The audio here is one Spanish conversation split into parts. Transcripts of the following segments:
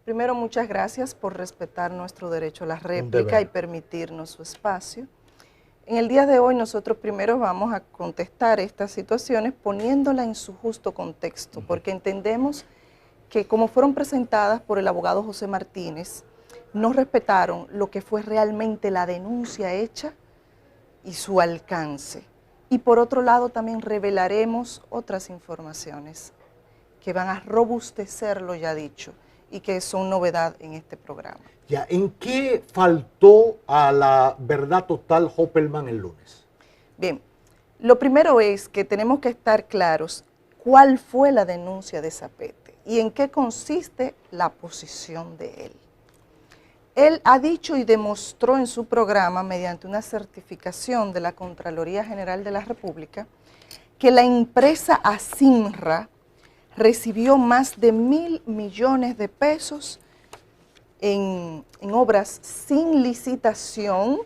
Primero, muchas gracias por respetar nuestro derecho a la réplica y permitirnos su espacio. En el día de hoy nosotros primero vamos a contestar estas situaciones poniéndola en su justo contexto, porque entendemos que como fueron presentadas por el abogado José Martínez, no respetaron lo que fue realmente la denuncia hecha y su alcance. Y por otro lado también revelaremos otras informaciones que van a robustecer lo ya dicho y que son novedad en este programa. Ya, ¿en qué faltó a la verdad total Hoppelman el lunes? Bien, lo primero es que tenemos que estar claros cuál fue la denuncia de Zapete y en qué consiste la posición de él. Él ha dicho y demostró en su programa, mediante una certificación de la Contraloría General de la República, que la empresa Asimra recibió más de 1.000 millones de pesos en obras sin licitación,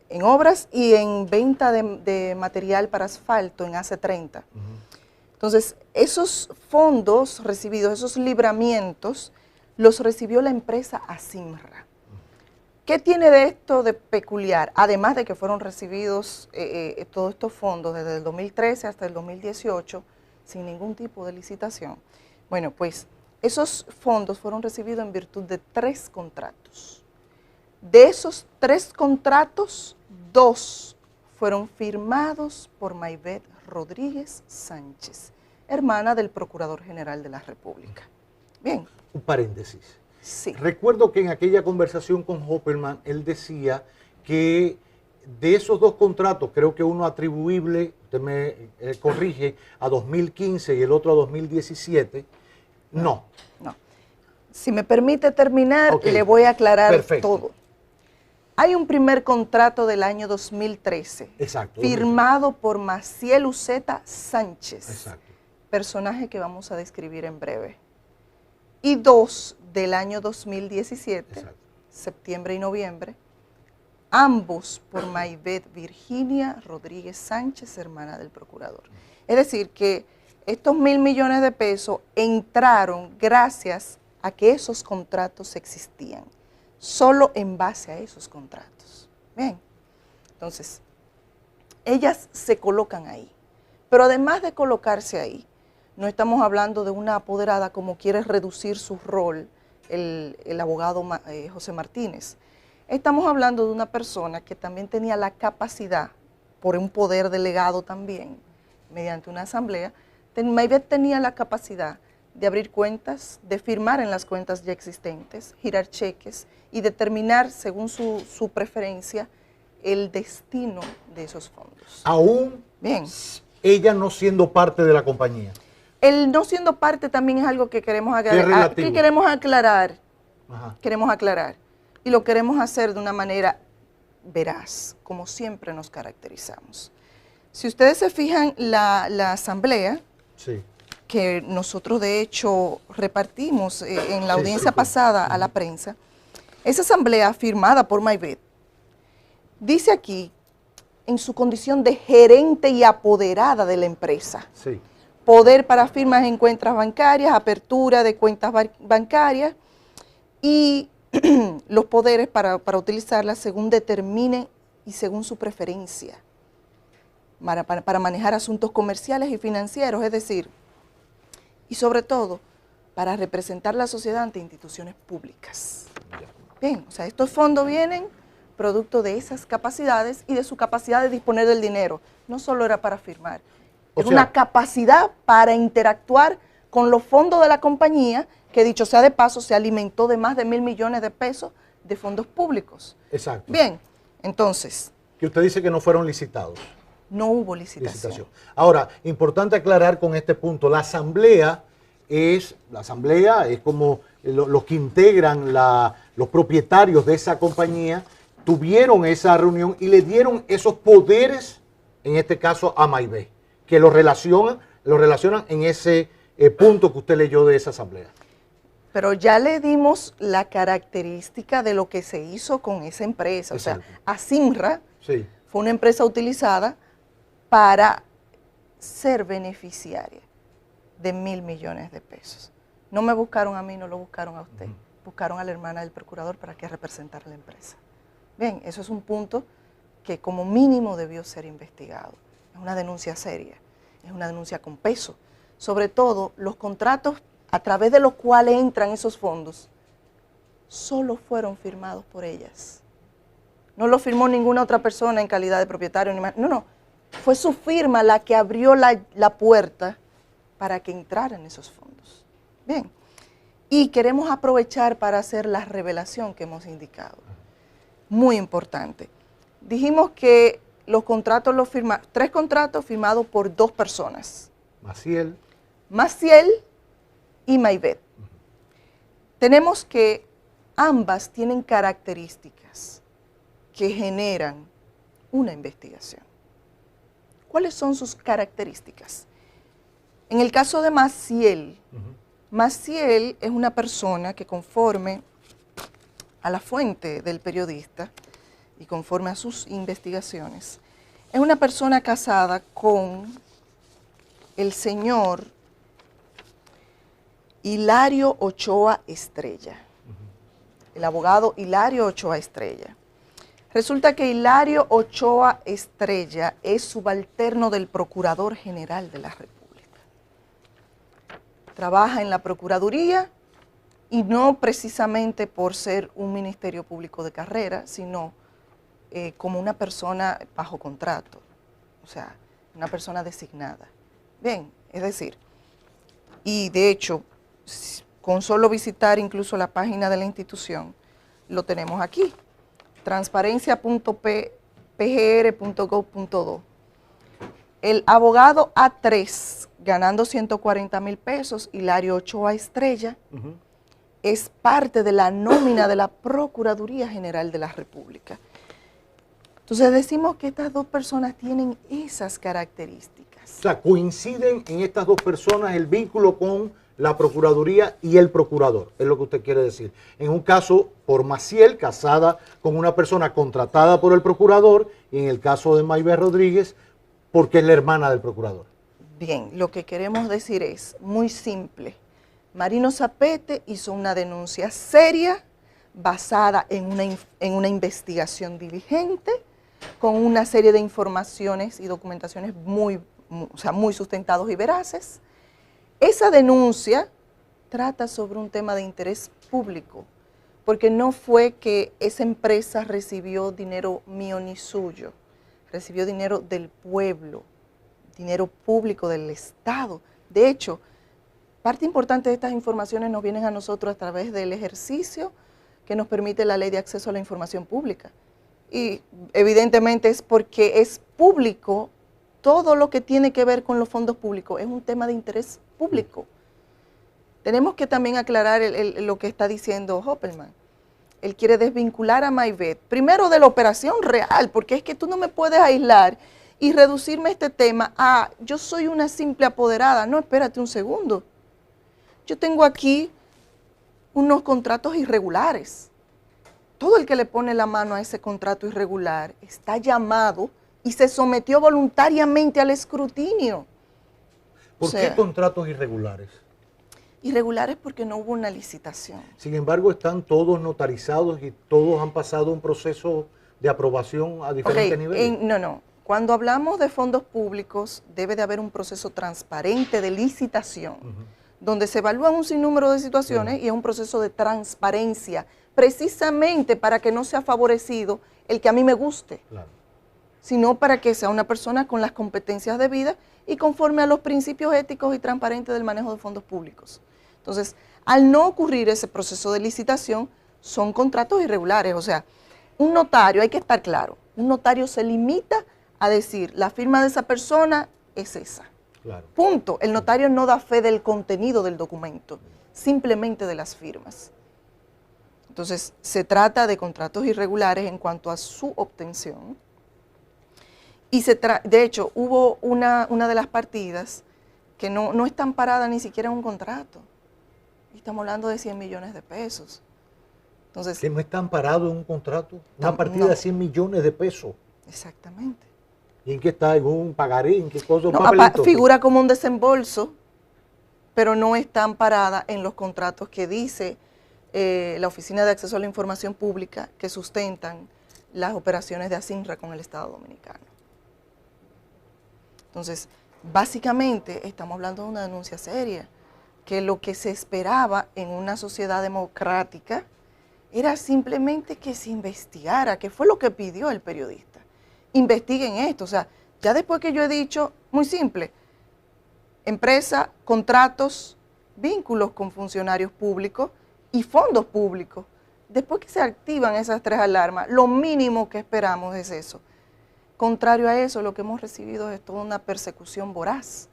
en obras y en venta de material para asfalto en AC30. Entonces, esos fondos recibidos, esos libramientos, los recibió la empresa Asimra. ¿Qué tiene de esto de peculiar? Además de que fueron recibidos todos estos fondos desde el 2013 hasta el 2018, sin ningún tipo de licitación. Bueno, pues esos fondos fueron recibidos en virtud de 3 contratos. De esos 3 contratos, 2 fueron firmados por Maybeth Rodríguez Sánchez, hermana del Procurador General de la República. Bien. Un paréntesis. Sí. Recuerdo que en aquella conversación con Hoppelman, él decía que de esos 2 contratos, creo que uno atribuible, usted me corrige, a 2015 y el otro a 2017, no. Si me permite terminar, le voy a aclarar todo. Hay un primer contrato del año 2013, firmado por Maciel Uceta Sánchez, personaje que vamos a describir en breve. Y 2 del año 2017, septiembre y noviembre, ambos por Maybeth Virginia Rodríguez Sánchez, hermana del procurador. Es decir, que estos 1.000 millones de pesos entraron gracias a que esos contratos existían, solo en base a esos contratos. Bien, entonces, ellas se colocan ahí, pero además de colocarse ahí, no estamos hablando de una apoderada como quiere reducir su rol el abogado José Martínez. Estamos hablando de una persona que también tenía la capacidad, por un poder delegado también, mediante una asamblea, Maybeth tenía la capacidad de abrir cuentas, de firmar en las cuentas ya existentes, girar cheques y determinar, según su preferencia, el destino de esos fondos. Aún ella no siendo parte de la compañía. El no siendo parte también es algo que queremos aclarar. Queremos aclarar. Y lo queremos hacer de una manera veraz, como siempre nos caracterizamos. Si ustedes se fijan, la asamblea, que nosotros de hecho repartimos en la audiencia pasada a la prensa, esa asamblea firmada por Maybeth, dice aquí, en su condición de gerente y apoderada de la empresa, poder para firmas en cuentas bancarias, apertura de cuentas bancarias y los poderes para utilizarlas según determine y según su preferencia, para manejar asuntos comerciales y financieros, es decir, y sobre todo, para representar la sociedad ante instituciones públicas. Bien, o sea, estos fondos vienen producto de esas capacidades y de su capacidad de disponer del dinero. No solo era para firmar, es una capacidad para interactuar con los fondos de la compañía, que dicho sea de paso, se alimentó de más de 1.000 millones de pesos de fondos públicos. Exacto. Bien, entonces. Que usted dice que no fueron licitados. No hubo licitación. Ahora, importante aclarar con este punto, la asamblea es como los que integran los propietarios de esa compañía, tuvieron esa reunión y le dieron esos poderes, en este caso a Maybeth, que lo relacionan en ese punto que usted leyó de esa asamblea. Pero ya le dimos la característica de lo que se hizo con esa empresa. Exacto. O sea, Asimra fue una empresa utilizada para ser beneficiaria de 1.000 millones de pesos. No me buscaron a mí, no lo buscaron a usted. Buscaron a la hermana del procurador para que representara a la empresa. Bien, eso es un punto que como mínimo debió ser investigado. Es una denuncia seria, es una denuncia con peso. Sobre todo, los contratos a través de los cuales entran esos fondos solo fueron firmados por ellas. No lo firmó ninguna otra persona en calidad de propietario. No. Fue su firma la que abrió la puerta para que entraran esos fondos. Bien. Y queremos aprovechar para hacer la revelación que hemos indicado. Muy importante. Dijimos que los contratos los firmaron, 3 contratos firmados por 2 personas. Maciel y Maivet. Tenemos que ambas tienen características que generan una investigación. ¿Cuáles son sus características? En el caso de Maciel, Maciel es una persona que conforme a la fuente del periodista y conforme a sus investigaciones, es una persona casada con el señor Hilario Ochoa Estrella, el abogado Hilario Ochoa Estrella. Resulta que Hilario Ochoa Estrella es subalterno del Procurador General de la República. Trabaja en la Procuraduría y no precisamente por ser un ministerio público de carrera, sino como una persona bajo contrato, o sea, una persona designada. Bien, es decir, y de hecho, con solo visitar incluso la página de la institución, lo tenemos aquí, transparencia.pgr.gov.do. El abogado A3, ganando 140,000 pesos, Hilario Ochoa Estrella, es parte de la nómina de la Procuraduría General de la República. Entonces decimos que estas 2 personas tienen esas características. O sea, coinciden en estas 2 personas el vínculo con la Procuraduría y el Procurador, es lo que usted quiere decir. En un caso, por Maciel, casada con una persona contratada por el Procurador, y en el caso de Maivet Rodríguez, porque es la hermana del Procurador. Bien, lo que queremos decir es muy simple. Marino Zapete hizo una denuncia seria, basada en una investigación diligente, con una serie de informaciones y documentaciones muy sustentados y veraces. Esa denuncia trata sobre un tema de interés público, porque no fue que esa empresa recibió dinero mío ni suyo, recibió dinero del pueblo, dinero público del Estado. De hecho, parte importante de estas informaciones nos vienen a nosotros a través del ejercicio que nos permite la Ley de Acceso a la Información Pública. Y evidentemente es porque es público, todo lo que tiene que ver con los fondos públicos es un tema de interés público. Tenemos que también aclarar lo que está diciendo Hoppelman. Él quiere desvincular a Maivet, primero de la operación real, porque es que tú no me puedes aislar y reducirme este tema a yo soy una simple apoderada. No, espérate un segundo. Yo tengo aquí unos contratos irregulares. Todo el que le pone la mano a ese contrato irregular está llamado y se sometió voluntariamente al escrutinio. ¿Por qué contratos irregulares? Irregulares porque no hubo una licitación. Sin embargo, están todos notarizados y todos han pasado un proceso de aprobación a diferentes niveles. No. Cuando hablamos de fondos públicos, debe de haber un proceso transparente de licitación, donde se evalúan un sinnúmero de situaciones y es un proceso de transparencia, precisamente para que no sea favorecido el que a mí me guste, sino para que sea una persona con las competencias debidas y conforme a los principios éticos y transparentes del manejo de fondos públicos. Entonces, al no ocurrir ese proceso de licitación, son contratos irregulares. O sea, un notario, hay que estar claro, un notario se limita a decir, la firma de esa persona es esa. Punto. El notario no da fe del contenido del documento, simplemente de las firmas. Entonces, se trata de contratos irregulares en cuanto a su obtención. Y de hecho, hubo una de las partidas que no está amparada ni siquiera en un contrato. Estamos hablando de 100 millones de pesos. Entonces, ¿que no está amparado en un contrato? Una partida de 100 millones de pesos. Exactamente. ¿Y en qué está? ¿En un pagaré? ¿En qué cosa? No, figura como un desembolso pero no está amparada en los contratos que dice la Oficina de Acceso a la Información Pública que sustentan las operaciones de ASINRA con el Estado Dominicano. Entonces, básicamente estamos hablando de una denuncia seria, que lo que se esperaba en una sociedad democrática era simplemente que se investigara, que fue lo que pidió el periodista. Investiguen esto, o sea, ya después que yo he dicho, muy simple, empresa, contratos, vínculos con funcionarios públicos y fondos públicos. Después que se activan esas 3 alarmas, lo mínimo que esperamos es eso. Contrario a eso, lo que hemos recibido es toda una persecución voraz,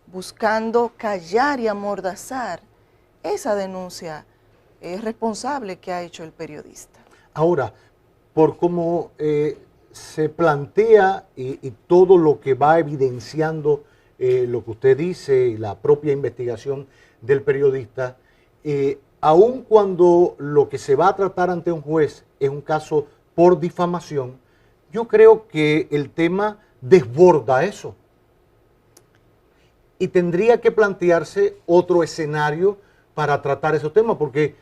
buscando callar y amordazar esa denuncia responsable que ha hecho el periodista. Ahora, por cómo se plantea y todo lo que va evidenciando lo que usted dice y la propia investigación del periodista, aun cuando lo que se va a tratar ante un juez es un caso por difamación, yo creo que el tema desborda eso. Y tendría que plantearse otro escenario para tratar esos temas, porque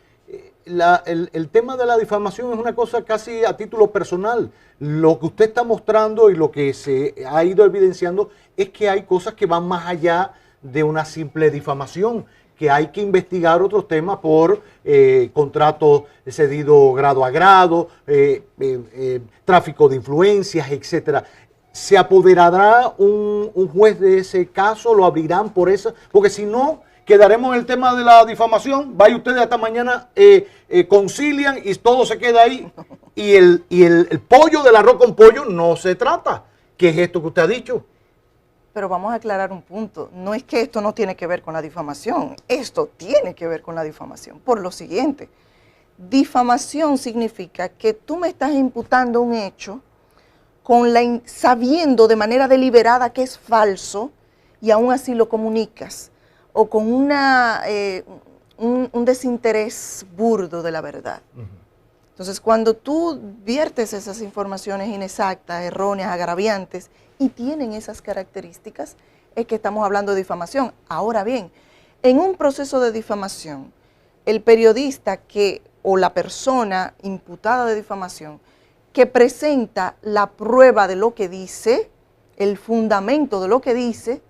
el tema de la difamación es una cosa casi a título personal. Lo que usted está mostrando y lo que se ha ido evidenciando es que hay cosas que van más allá de una simple difamación, que hay que investigar otros temas por contratos cedidos grado a grado, tráfico de influencias, etcétera. ¿Se apoderará un juez de ese caso? ¿Lo abrirán por eso? Porque si no, quedaremos en el tema de la difamación. Vaya ustedes hasta mañana, concilian y todo se queda ahí. Y el pollo del arroz con pollo no se trata. ¿Qué es esto que usted ha dicho? Pero vamos a aclarar un punto. No es que esto no tiene que ver con la difamación. Esto tiene que ver con la difamación. Por lo siguiente, difamación significa que tú me estás imputando un hecho sabiendo de manera deliberada que es falso y aún así lo comunicas, o con un desinterés burdo de la verdad. Entonces, cuando tú viertes esas informaciones inexactas, erróneas, agraviantes, y tienen esas características, es que estamos hablando de difamación. Ahora bien, en un proceso de difamación, el periodista o la persona imputada de difamación, que presenta la prueba de lo que dice, el fundamento de lo que dice,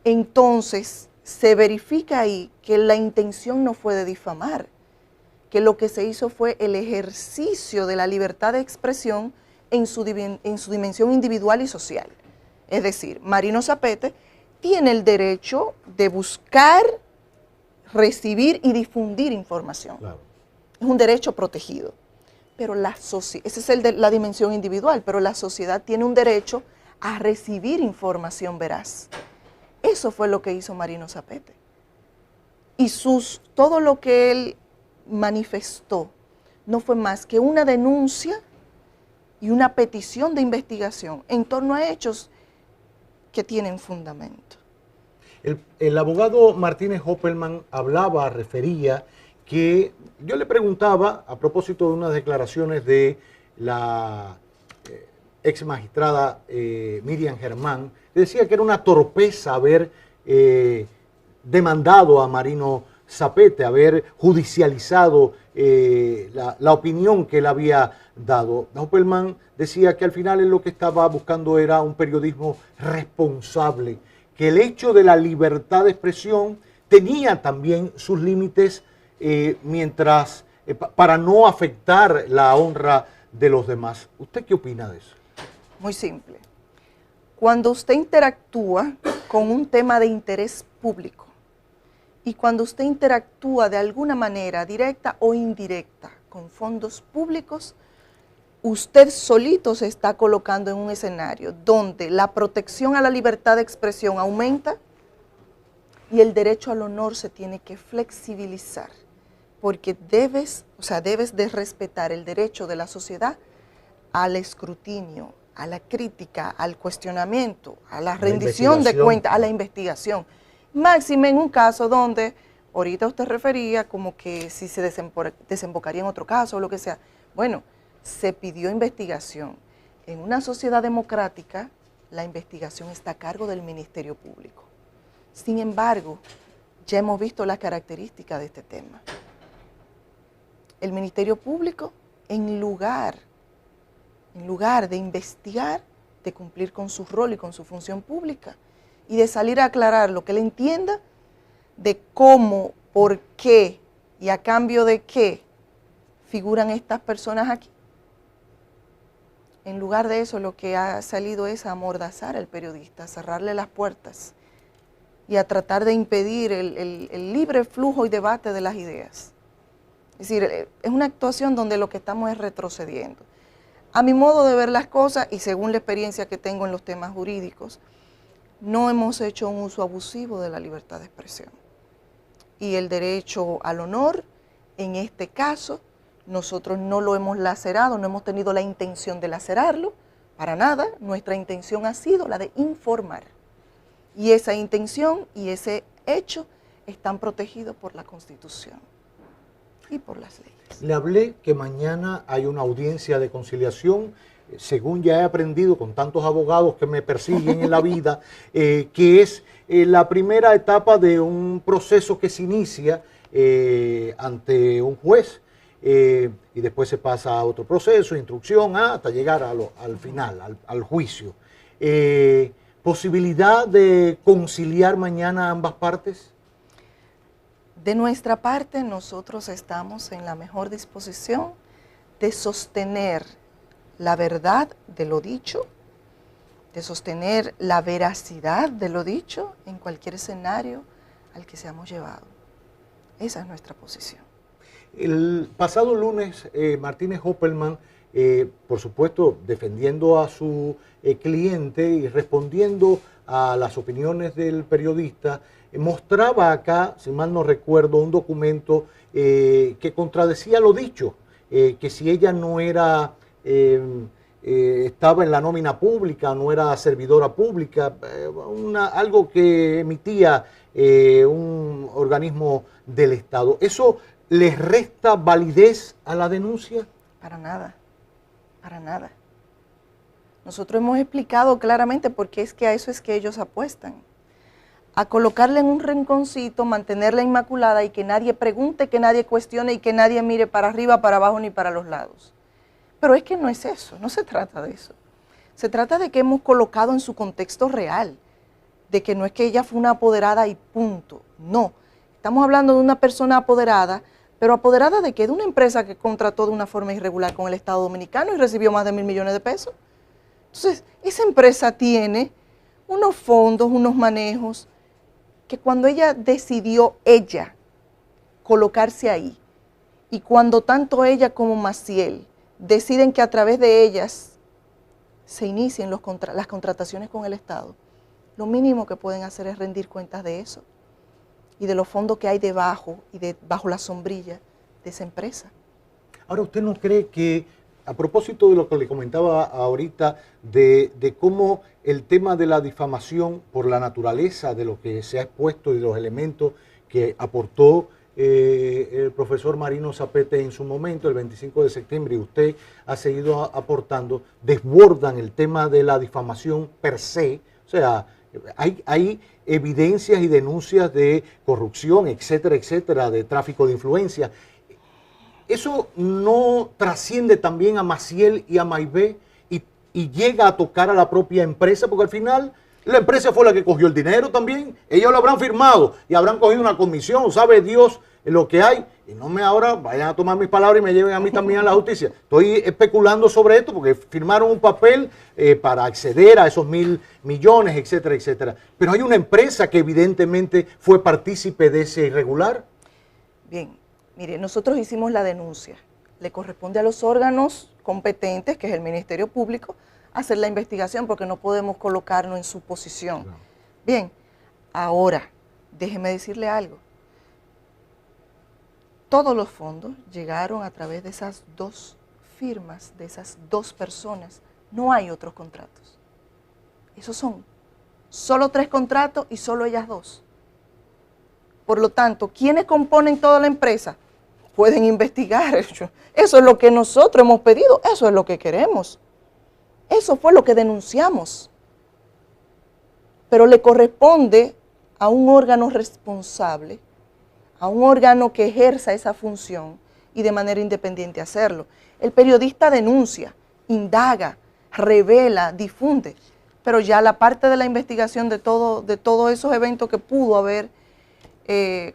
entonces se verifica ahí que la intención no fue de difamar, que lo que se hizo fue el ejercicio de la libertad de expresión en su dimensión individual y social. Es decir, Marino Zapete tiene el derecho de buscar, recibir y difundir información. Claro. Es un derecho protegido. Pero esa es la dimensión individual, pero la sociedad tiene un derecho a recibir información veraz. Eso fue lo que hizo Marino Zapete. Y todo lo que él manifestó no fue más que una denuncia y una petición de investigación en torno a hechos que tienen fundamento. El abogado Martínez Hoppelman refería que yo le preguntaba, a propósito de unas declaraciones de la ex magistrada Miriam Germán, decía que era una torpeza haber demandado a Marino Zapete, haber judicializado la opinión que él había dado. Hoppelman decía que al final él lo que estaba buscando era un periodismo responsable, que el hecho de la libertad de expresión tenía también sus límites para no afectar la honra de los demás. ¿Usted qué opina de eso? Muy simple. Cuando usted interactúa con un tema de interés público y cuando usted interactúa de alguna manera, directa o indirecta, con fondos públicos, usted solito se está colocando en un escenario donde la protección a la libertad de expresión aumenta y el derecho al honor se tiene que flexibilizar, porque debes de respetar el derecho de la sociedad al escrutinio, a la crítica, al cuestionamiento, a la rendición de cuentas, a la investigación. Máxime en un caso donde, ahorita usted refería como que si se desembocaría en otro caso o lo que sea. Bueno, se pidió investigación. En una sociedad democrática, la investigación está a cargo del Ministerio Público. Sin embargo, ya hemos visto las características de este tema. El Ministerio Público, en lugar de investigar, de cumplir con su rol y con su función pública, y de salir a aclarar lo que él entienda de cómo, por qué y a cambio de qué figuran estas personas aquí. En lugar de eso, lo que ha salido es a amordazar al periodista, a cerrarle las puertas y a tratar de impedir el libre flujo y debate de las ideas. Es decir, es una actuación donde lo que estamos es retrocediendo. A mi modo de ver las cosas y según la experiencia que tengo en los temas jurídicos, no hemos hecho un uso abusivo de la libertad de expresión. Y el derecho al honor, en este caso, nosotros no lo hemos lacerado, no hemos tenido la intención de lacerarlo, para nada. Nuestra intención ha sido la de informar. Y esa intención y ese hecho están protegidos por la Constitución y por las leyes. Le hablé que mañana hay una audiencia de conciliación, según ya he aprendido con tantos abogados que me persiguen en la vida, que es la primera etapa de un proceso que se inicia ante un juez y después se pasa a otro proceso, instrucción, hasta llegar al final, al juicio. ¿Posibilidad de conciliar mañana ambas partes? De nuestra parte, nosotros estamos en la mejor disposición de sostener la verdad de lo dicho, de sostener la veracidad de lo dicho en cualquier escenario al que seamos llevados. Esa es nuestra posición. El pasado lunes, Martínez Hoppelmann, por supuesto, defendiendo a su cliente y respondiendo a las opiniones del periodista, mostraba acá, si mal no recuerdo, un documento que contradecía lo dicho, que si ella no era, estaba en la nómina pública, no era servidora pública, algo que emitía un organismo del Estado. ¿Eso les resta validez a la denuncia? Para nada, para nada. Nosotros hemos explicado claramente por qué es que a eso es que ellos apuestan. A colocarla en un rinconcito, mantenerla inmaculada y que nadie pregunte, que nadie cuestione y que nadie mire para arriba, para abajo ni para los lados. Pero es que no es eso, no se trata de eso. Se trata de que hemos colocado en su contexto real, de que no es que ella fue una apoderada y punto. No, estamos hablando de una persona apoderada, pero apoderada de qué? De una empresa que contrató de una forma irregular con el Estado Dominicano y recibió más de 1.000 millones de pesos. Entonces, esa empresa tiene unos fondos, unos manejos, que cuando ella decidió, colocarse ahí, y cuando tanto ella como Maciel deciden que a través de ellas se inicien las contrataciones con el Estado, lo mínimo que pueden hacer es rendir cuentas de eso y de los fondos que hay debajo y bajo la sombrilla de esa empresa. Ahora, ¿usted no cree que, a propósito de lo que le comentaba ahorita, de cómo el tema de la difamación por la naturaleza de lo que se ha expuesto y de los elementos que aportó el profesor Marino Zapete en su momento, el 25 de septiembre, y usted ha seguido aportando, desbordan el tema de la difamación per se? O sea, hay evidencias y denuncias de corrupción, etcétera, etcétera, de tráfico de influencia. ¿Eso no trasciende también a Maciel y a Maibé y llega a tocar a la propia empresa? Porque al final la empresa fue la que cogió el dinero también. Ellos lo habrán firmado y habrán cogido una comisión, sabe Dios lo que hay. Y no me ahora vayan a tomar mis palabras y me lleven a mí también a la justicia. Estoy especulando sobre esto porque firmaron un papel para acceder a esos 1.000 millones, etcétera, etcétera. Pero hay una empresa que evidentemente fue partícipe de ese irregular. Bien, mire, nosotros hicimos la denuncia. Le corresponde a los órganos competentes, que es el Ministerio Público, hacer la investigación porque no podemos colocarnos en su posición. No. Bien, ahora, déjeme decirle algo. Todos los fondos llegaron a través de esas dos firmas, de esas dos personas. No hay otros contratos. Esos son solo 3 contratos y solo ellas 2. Por lo tanto, ¿quiénes componen toda la empresa? Pueden investigar. Eso es lo que nosotros hemos pedido, eso es lo que queremos. Eso fue lo que denunciamos. Pero le corresponde a un órgano responsable, a un órgano que ejerza esa función y de manera independiente hacerlo. El periodista denuncia, indaga, revela, difunde, pero ya la parte de la investigación de todos esos eventos que pudo haber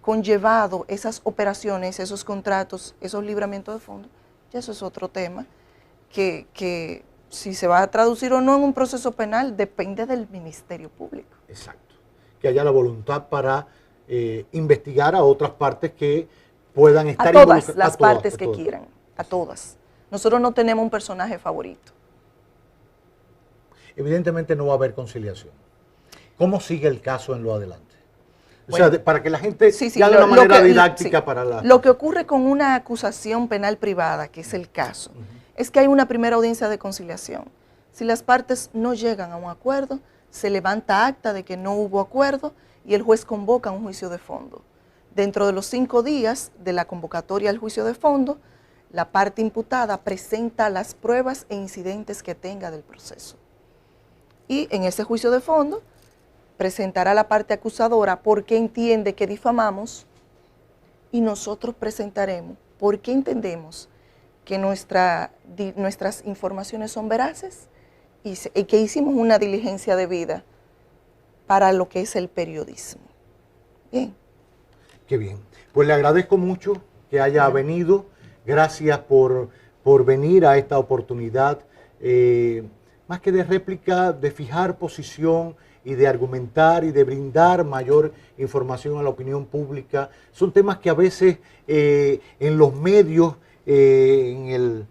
conllevado esas operaciones, esos contratos, esos libramientos de fondos, ya eso es otro tema que si se va a traducir o no en un proceso penal depende del Ministerio Público. Exacto, que haya la voluntad para investigar a otras partes que puedan estar involucradas. A todas las partes que quieran, a todas. Nosotros no tenemos un personaje favorito. Evidentemente no va a haber conciliación. ¿Cómo sigue el caso en lo adelante? Bueno, o sea, para que la gente ya de una manera didáctica para la... Lo que ocurre con una acusación penal privada, que es el caso, es que hay una primera audiencia de conciliación. Si las partes no llegan a un acuerdo, se levanta acta de que no hubo acuerdo y el juez convoca un juicio de fondo. Dentro de los 5 días de la convocatoria al juicio de fondo, la parte imputada presenta las pruebas e incidentes que tenga del proceso. Y en ese juicio de fondo presentará la parte acusadora por qué entiende que difamamos y nosotros presentaremos por qué entendemos que nuestras informaciones son veraces y que hicimos una diligencia debida para lo que es el periodismo. Bien. Qué bien. Pues le agradezco mucho que haya venido. Gracias por venir a esta oportunidad, más que de réplica, de fijar posición y de argumentar y de brindar mayor información a la opinión pública. Son temas que a veces en los medios, en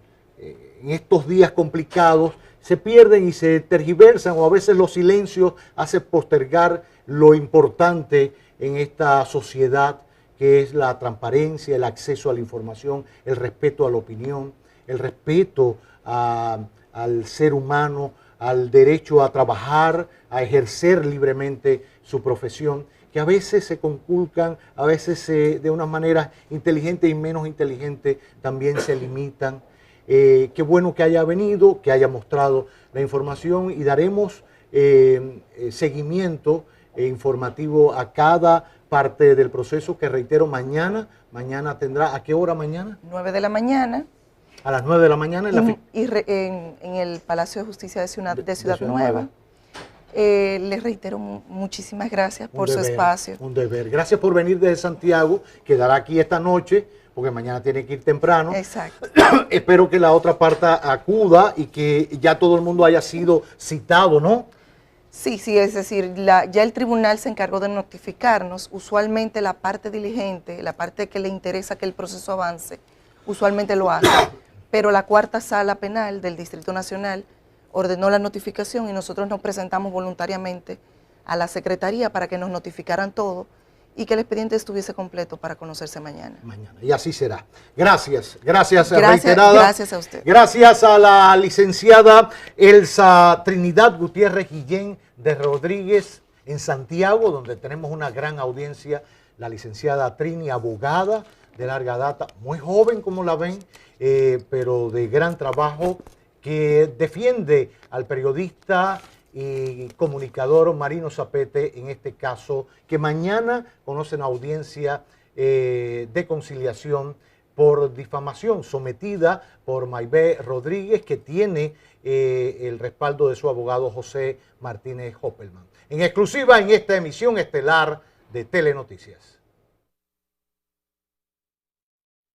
estos días complicados, se pierden y se tergiversan, o a veces los silencios hacen postergar lo importante en esta sociedad, que es la transparencia, el acceso a la información, el respeto a la opinión, el respeto al ser humano, al derecho a trabajar, a ejercer libremente su profesión, que a veces se conculcan, a veces de una manera inteligente y menos inteligente también se limitan. Qué bueno que haya venido, que haya mostrado la información y daremos seguimiento informativo a cada parte del proceso, que reitero, mañana tendrá, ¿a qué hora mañana? 9 de la mañana. A las 9 de la mañana en el Palacio de Justicia de Ciudad Nueva. Les reitero muchísimas gracias por su espacio. Un deber. Gracias por venir desde Santiago, quedará aquí esta noche, porque mañana tiene que ir temprano. Exacto. Espero que la otra parte acuda y que ya todo el mundo haya sido citado, ¿no? Sí, es decir, ya el tribunal se encargó de notificarnos. Usualmente la parte diligente, la parte que le interesa que el proceso avance, usualmente lo hace. Pero la cuarta sala penal del Distrito Nacional ordenó la notificación y nosotros nos presentamos voluntariamente a la Secretaría para que nos notificaran todo y que el expediente estuviese completo para conocerse mañana. Y así será. Gracias reiterada. Gracias a usted. Gracias a la licenciada Elsa Trinidad Gutiérrez Guillén de Rodríguez en Santiago, donde tenemos una gran audiencia. La licenciada Trini, abogada de larga data, muy joven como la ven, pero de gran trabajo, que defiende al periodista y comunicador Marino Zapete, en este caso, que mañana conocen audiencia de conciliación por difamación, sometida por Maybé Rodríguez, que tiene el respaldo de su abogado José Martínez Hoppelman. En exclusiva en esta emisión estelar de Telenoticias.